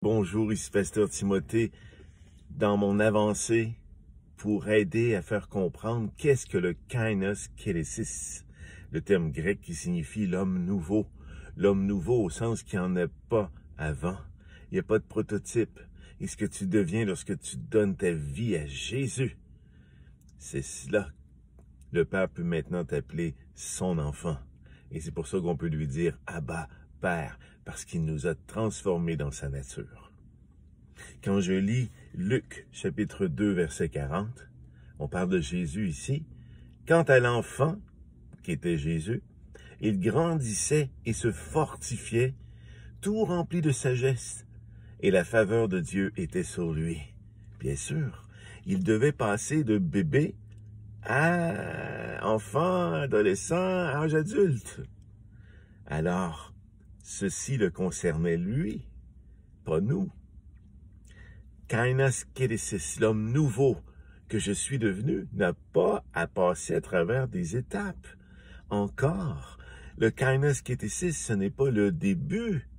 Bonjour, ici Pasteur Timothée, dans mon avancée pour aider à faire comprendre qu'est-ce que le kainos kélésis, le terme grec qui signifie l'homme nouveau. L'homme nouveau au sens qu'il n'y en a pas avant. Il n'y a pas de prototype. Et ce que tu deviens lorsque tu donnes ta vie à Jésus, c'est cela. Le Père peut maintenant t'appeler son enfant. Et c'est pour ça qu'on peut lui dire « Abba, Père », parce qu'il nous a transformés dans sa nature. Quand je lis Luc, chapitre 2, verset 40, on parle de Jésus ici. Quant à l'enfant, qui était Jésus, il grandissait et se fortifiait, tout rempli de sagesse, et la faveur de Dieu était sur lui. Bien sûr, il devait passer de bébé à enfant, adolescent, âge adulte. Alors, ceci le concernait lui, pas nous. Kainos kélésis, l'homme nouveau que je suis devenu, n'a pas à passer à travers des étapes. Encore, le kainos kélésis, ce n'est pas le début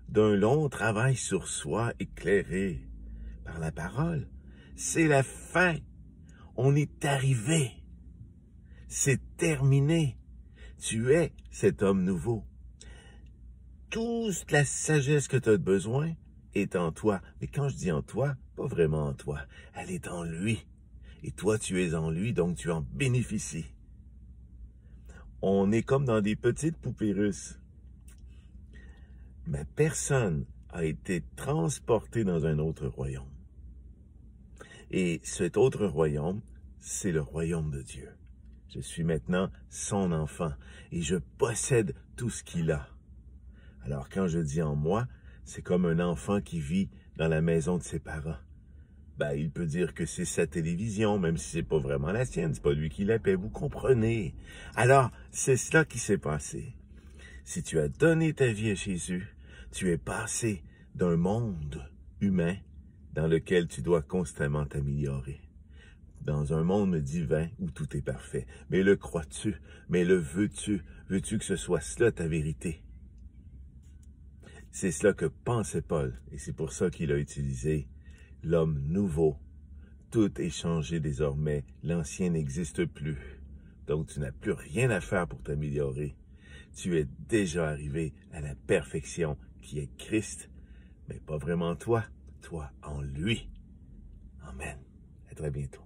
d'un long travail sur soi éclairé par la parole. C'est la fin. On est arrivé. C'est terminé. Tu es cet homme nouveau. Toute la sagesse que tu as besoin est en toi. Mais quand je dis en toi, pas vraiment en toi. Elle est en lui. Et toi, tu es en lui, donc tu en bénéficies. On est comme dans des petites poupées russes. Ma personne a été transportée dans un autre royaume. Et cet autre royaume, c'est le royaume de Dieu. Je suis maintenant son enfant et je possède tout ce qu'il a. Alors quand je dis en moi, c'est comme un enfant qui vit dans la maison de ses parents. Ben, il peut dire que c'est sa télévision, même si c'est pas vraiment la sienne, c'est pas lui qui la paie, vous comprenez. Alors, c'est cela qui s'est passé. Si tu as donné ta vie à Jésus, tu es passé d'un monde humain dans lequel tu dois constamment t'améliorer. Dans un monde divin où tout est parfait. Mais le crois-tu? Mais le veux-tu? Veux-tu que ce soit cela ta vérité? C'est cela que pensait Paul, et c'est pour ça qu'il a utilisé l'homme nouveau. Tout est changé désormais, l'ancien n'existe plus. Donc tu n'as plus rien à faire pour t'améliorer. Tu es déjà arrivé à la perfection qui est Christ, mais pas vraiment toi, toi en lui. Amen. À très bientôt.